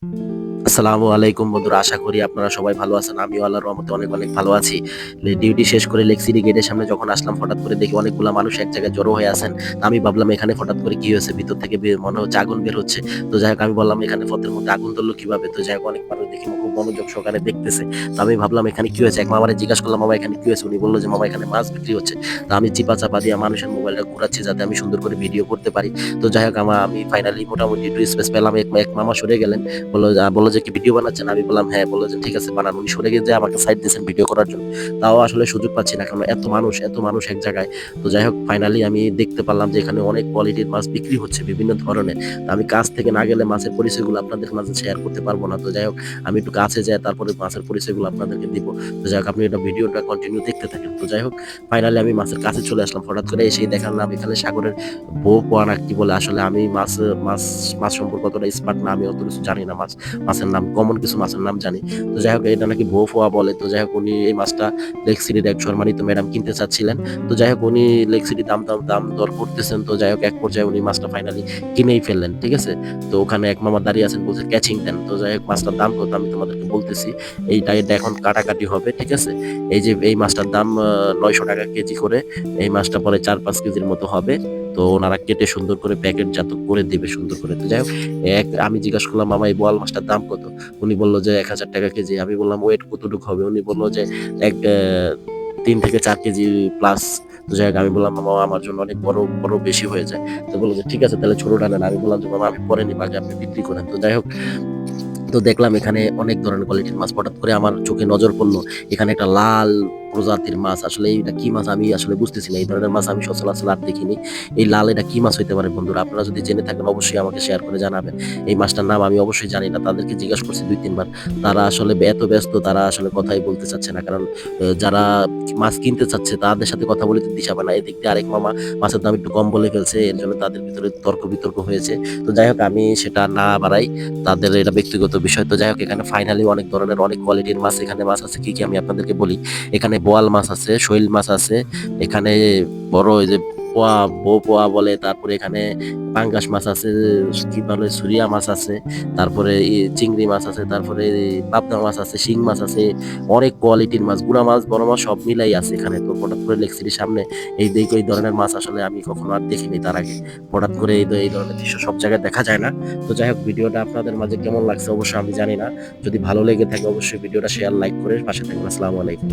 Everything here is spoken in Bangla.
আসসালামু আলাইকুম বন্ধুরা, আশা করি আপনারা সবাই ভালো আছেন। আমিও আল্লাহর রহমতে অনেক অনেক ভালো আছি। ডিউটি শেষ করে লেক সিটি গেটের সামনে যখন আসলাম, হঠাৎ করে দেখি অনেকগুলা মানুষ এক জায়গায় জড়ো হয়ে আছেন। তা আমি ভাবলাম এখানে হঠাৎ করে কি হয়েছে, ভিতর থেকে মনে হচ্ছে আগুন বের হচ্ছে। তো যাই হোক, আমি বললাম এখানে পথের মধ্যে আগুন ধরলো কিভাবে। তো যাই হোক, অনেক মানুষ দেখি খুব মনোযোগ সহকারে দেখতেছে। তো আমি ভাবলাম এখানে কি হয়েছে, এক মামারে জিজ্ঞাসা করলাম, মামা এখানে কি হয়েছে। উনি বললো যে মামা এখানে মাছ বিক্রি হচ্ছে। তো আমি চিপা চাপা দিয়ে মানুষের মোবাইলটা ঘুরাচ্ছি যাতে আমি সুন্দর করে ভিডিও করতে পারি। তো যাই হোক, আমি ফাইনালি মোটামুটি একটু স্পেস পেলাম। এক মামা সরে গেলেন, বললো যে কি ভিডিও বানাচ্ছেন। আমি বললাম হ্যাঁ। বললো যে ঠিক আছে বানান। উনি সরে গিয়ে যে আমাকে সাইড দিয়েছেন ভিডিও করার জন্য। তাও আসলে সুযোগ পাচ্ছি না, কারণ এত মানুষ এক জায়গায়। তো যাই হোক, ফাইনালি আমি দেখতে পারলাম যে এখানে অনেক কোয়ালিটির মাছ বিক্রি হচ্ছে বিভিন্ন ধরনের। তো আমি কাছ থেকে না গেলে মাছের পরিচয়গুলো আপনাদের মাঝে শেয়ার করতে পারবো না। তো যাই হোক, আমি একটু কাছে যাই, তারপরে মাছের পরিচয়গুলো আপনাদেরকে দিব। তো যাই হোক, আপনি এটা ভিডিওটা কন্টিনিউ দেখতে থাকেন। তো যাই হোক, ফাইনালি আমি মাছের কাছে চলে আসলাম। হঠাৎ করে এসেই দেখালাম এখানে সাগরের বউ পোয়া না কি বলে। আসলে আমি মাছ মাছ সম্পর্কে অতটা স্মার্ট না, আমি অত কিছু জানি না। মাছের নাম, কমন কিছু মাছের নাম জানি। তো যাই হোক, এটা নাকি ভো ফোয়া বলে। তো যাই হোক, উনি এই মাছটা লেক সিটির এক সম্মানিত ম্যাডাম কিনতে চাচ্ছিলেন। তো যাই হোক, উনি লেক সিটি দাম দর করতেছেন। তো যাই হোক, এক পর্যায়ে উনি মাছটা ফাইনালি কিনেই ফেললেন। ঠিক আছে। তো ওখানে এক মামা দাঁড়িয়ে আছেন, বলছে ক্যাচিং দেন। তো যাই হোক, মাছটার দাম কত আমি তোমাদেরকে বলতেছি। এটা এখন কাটাকাটি হবে। ঠিক আছে। এই যে এই মাছটার দাম 900 টাকা কেজি করে। এই মাছটা পরে 4-5 কেজির মতো হবে। তো ওনারা কেটে সুন্দর করে প্যাকেটজাত করে দিবে সুন্দর করে। তো যাই হোক, আমি জিজ্ঞাসা করলাম, মামা এই বোয়াল মাছটার দাম কত? উনি বলল যে 1000 টাকা কেজি। আমি বললাম ওয়েট কতটুকু হবে? উনি বলল যে এক 3 থেকে 4 কেজি প্লাস। তো যাই হোক, আমি বললাম মামা আমার জন্য অনেক বড় বড় বেশি হয়ে যায়। তো বললো যে ঠিক আছে তাহলে ছোটটা নেন। আমি বললাম যে মামা আমি পরে নিব, আগে আপনি বিক্রি করেন। তো যাই হোক, তো দেখলাম এখানে অনেক ধরনের কোয়ালিটির মাছ। হঠাৎ করে আমার চোখে নজর পড়লো এখানে একটা লাল প্রজাতির মাছ। আসলে এটা কি মাছ আমি আসলে বুঝতেছি না। এই ধরনের মাছ আমি সচরাচর আর দেখিনি। এই লাল এটা কি মাছ হইতে পারে বন্ধুরা? আপনারা যদি জেনে থাকেন অবশ্যই আমাকে শেয়ার করে জানাবেন। এই মাছটার নাম আমি অবশ্যই জানি না। তাদেরকে জিজ্ঞাসা করছি 2-3 বার। তারা আসলে এত ব্যস্ত, তারা আসলে কথাই বলতে চাচ্ছে না। কারণ যারা মাছ কিনতে চাচ্ছে তাদের সাথে কথা বলে তো দিশা পায় না। এদিক দিয়ে আরেক মামা মাছের দাম একটু কম বলে ফেলছে, এর জন্য তাদের ভিতরে তর্ক বিতর্ক হয়েছে। তো যাই হোক, আমি সেটা না বাড়াই, তাদের এটা ব্যক্তিগত বিষয়। তো যাই হোক, এখানে ফাইনালি অনেক ধরনের অনেক কোয়ালিটির মাছ। এখানে মাছ আছে কি কি আমি আপনাদেরকে বলি। এখানে বোয়াল মাছ আছে, শৈল মাছ আছে। এখানে বড় ওই যে পোয়া, বউ পোয়া বলে। তারপরে এখানে পাঙ্গাস মাছ আছে, কি বলে সুরিয়া মাছ আছে। তারপরে চিংড়ি মাছ আছে। তারপরে পাবদা মাছ আছে, শিং মাছ আছে। অনেক কোয়ালিটির মাছ, গুড়া মাছ বড় মাছ সব মিলাই আছে এখানে। তো হঠাৎ করে লেক সিটির সামনে এই ধরনের মাছ আসলে আমি কখনো আর দেখিনি তার আগে। হঠাৎ করে এই ধরনের দৃশ্য সব জায়গায় দেখা যায় না। তো যাই হোক, ভিডিওটা আপনাদের মাঝে কেমন লাগছে অবশ্যই আমি জানি না। যদি ভালো লেগে থাকে অবশ্যই ভিডিওটা শেয়ার লাইক করে পাশে থাকবেন। আসসালামু আলাইকুম।